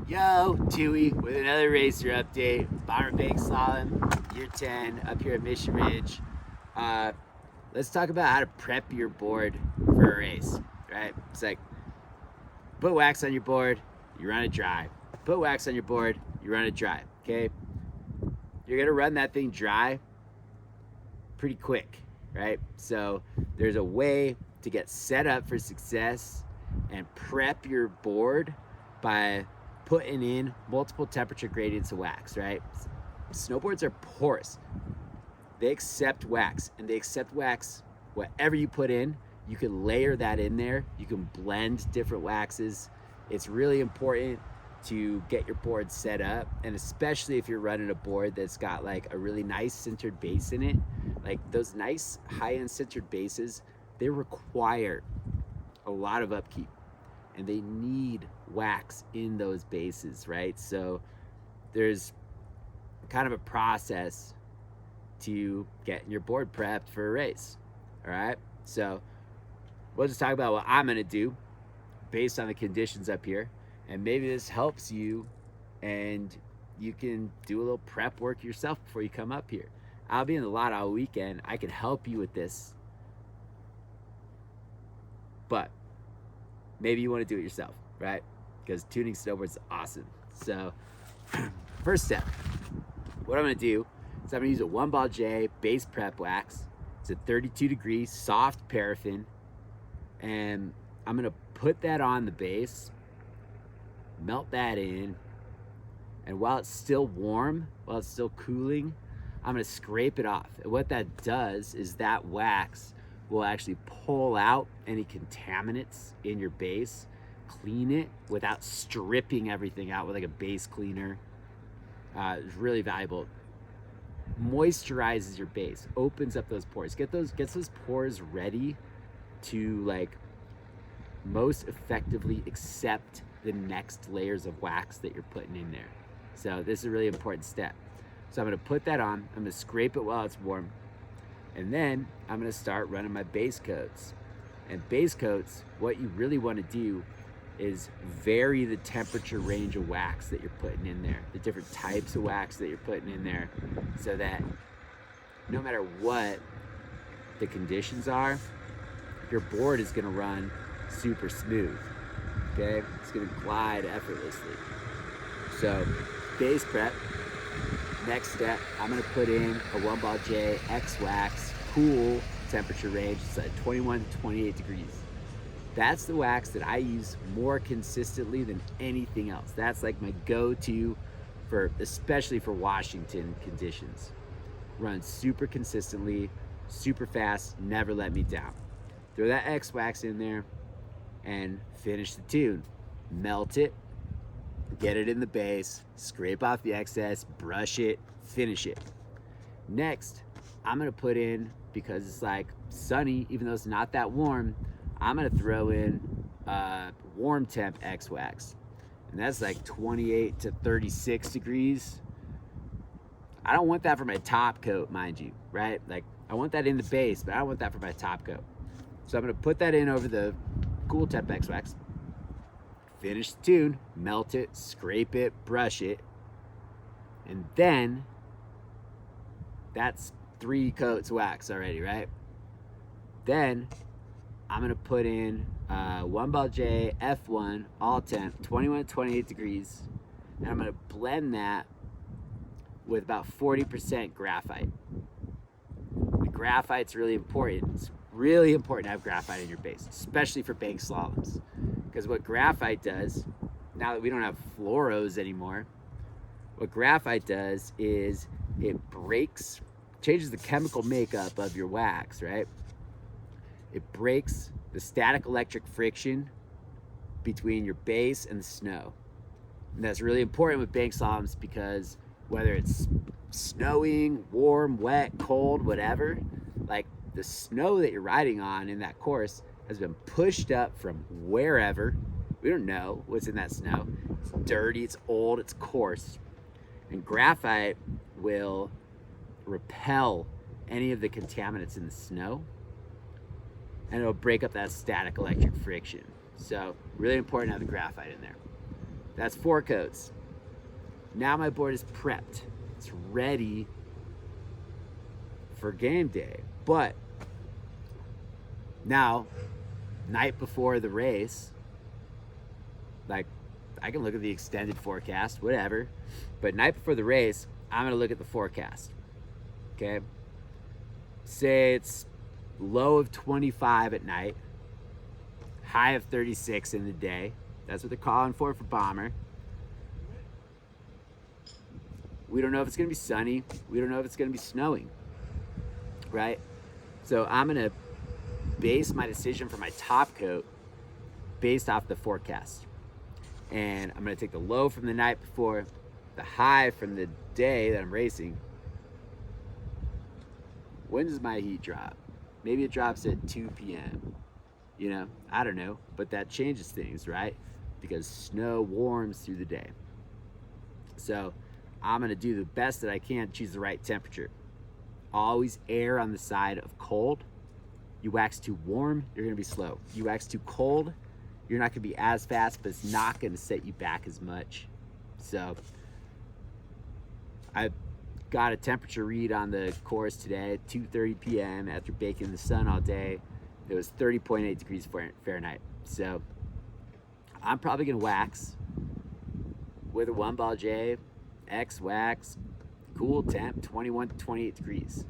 Yo, Tui with another racer update. Banked Slalom, year 10, up here at Mission Ridge. Let's talk about how to prep your board for a race, right? It's like, put wax on your board, you run it dry. Put wax on your board, you run it dry, okay? You're gonna run that thing dry pretty quick, right? So there's a way to get set up for success and prep your board by putting in multiple temperature gradients of wax, right? Snowboards are porous. They accept wax, and they accept wax whatever you put in. You can layer that in there. You can blend different waxes. It's really important to get your board set up, and especially if you're running a board that's got like a really nice centered base in it. Like those nice high-end centered bases, they require a lot of upkeep, and they need wax in those bases, right? So there's kind of a process to getting your board prepped for a race, all right? So we'll just talk about what I'm gonna do based on the conditions up here, and maybe this helps you and you can do a little prep work yourself before you come up here. I'll be in the lot all weekend. I can help you with this, but maybe you want to do it yourself, right? Because tuning snowboards is awesome. So first step, what I'm gonna do is I'm gonna use a 1-ball J base prep wax. It's a 32 degrees soft paraffin, and I'm gonna put that on the base, melt that in, and while it's still warm, while it's still cooling, I'm gonna scrape it off. And what that does is that wax will actually pull out any contaminants in your base, clean it without stripping everything out with like a base cleaner. It's really valuable. Moisturizes your base, opens up those pores, gets those pores ready to like most effectively accept the next layers of wax that you're putting in there. So this is a really important step. So I'm gonna put that on, I'm gonna scrape it while it's warm, and then I'm gonna start running my base coats. And base coats, what you really wanna do is vary the temperature range of wax that you're putting in there, the different types of wax that you're putting in there, so that no matter what the conditions are, your board is gonna run super smooth, okay? It's gonna glide effortlessly. So base prep, next step, I'm gonna put in a 1-ball J X wax, cool temperature range. It's at 21 to 28 degrees. That's the wax that I use more consistently than anything else. That's like my go-to for, especially for Washington conditions. Run super consistently, super fast, never let me down. Throw that X wax in there and finish the tune. Melt it, get it in the base, scrape off the excess, brush it, finish it. Next, I'm gonna put in, because it's like sunny, even though it's not that warm, I'm gonna throw in warm temp X wax. And that's like 28 to 36 degrees. I don't want that for my top coat, mind you, right? Like I want that in the base, but I don't want that for my top coat. So I'm gonna put that in over the cool temp X wax, finish the tune, melt it, scrape it, brush it, and then that's 3 coats of wax already, right? Then I'm gonna put in 1-ball J F1 all temp, 21 to 28 degrees, and I'm gonna blend that with about 40% graphite. The graphite's really important. It's really important to have graphite in your base, especially for banked slaloms, because what graphite does, now that we don't have fluoros anymore, what graphite does is it changes the chemical makeup of your wax, right? It breaks the static electric friction between your base and the snow. And that's really important with banked slaloms, because whether it's snowing, warm, wet, cold, whatever, like the snow that you're riding on in that course has been pushed up from wherever. We don't know what's in that snow. It's dirty, it's old, it's coarse. And graphite will repel any of the contaminants in the snow, and it'll break up that static electric friction. So really important to have the graphite in there. That's 4 coats. Now my board is prepped. It's ready for game day. But now, night before the race, like, I can look at the extended forecast, whatever. But night before the race, I'm gonna look at the forecast. Okay? Say it's low of 25 at night, high of 36 in the day. That's what they're calling for bomber. We don't know if it's gonna be sunny. We don't know if it's gonna be snowing, right? So I'm gonna base my decision for my top coat based off the forecast. And I'm gonna take the low from the night before, the high from the day that I'm racing. When does my heat drop? Maybe it drops at 2 p.m. You know, I don't know, but that changes things, right? Because snow warms through the day. So I'm gonna do the best that I can to choose the right temperature. Always err on the side of cold. You wax too warm, you're gonna be slow. You wax too cold, you're not gonna be as fast, but it's not gonna set you back as much. So I got a temperature read on the course today at 2:30 p.m. after baking in the sun all day. It was 30.8 degrees Fahrenheit. So I'm probably gonna wax with a 1-ball J, X wax, cool temp, 21 to 28 degrees.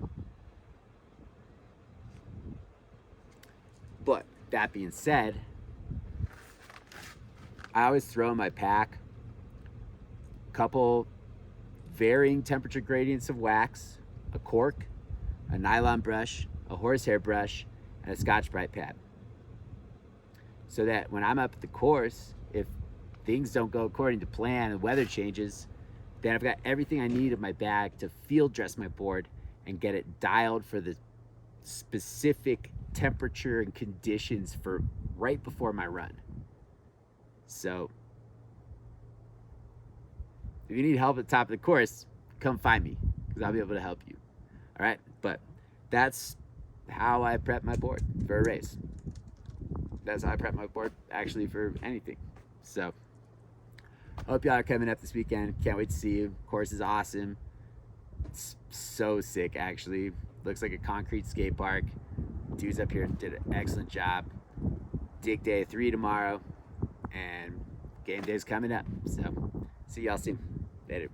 But that being said, I always throw in my pack a couple varying temperature gradients of wax, a cork, a nylon brush, a horsehair brush, and a Scotch-Brite pad. So that when I'm up at the course, if things don't go according to plan and weather changes, then I've got everything I need in my bag to field dress my board and get it dialed for the specific temperature and conditions for right before my run. So if you need help at the top of the course, come find me, because I'll be able to help you. All right, but that's how I prep my board for a race. That's how I prep my board actually for anything. So hope y'all are coming up this weekend. Can't wait to see you. Course is awesome. It's so sick, actually. Looks like a concrete skate park. Dudes up here did an excellent job. Dig day 3 tomorrow, and game day's coming up. So see y'all soon. Later.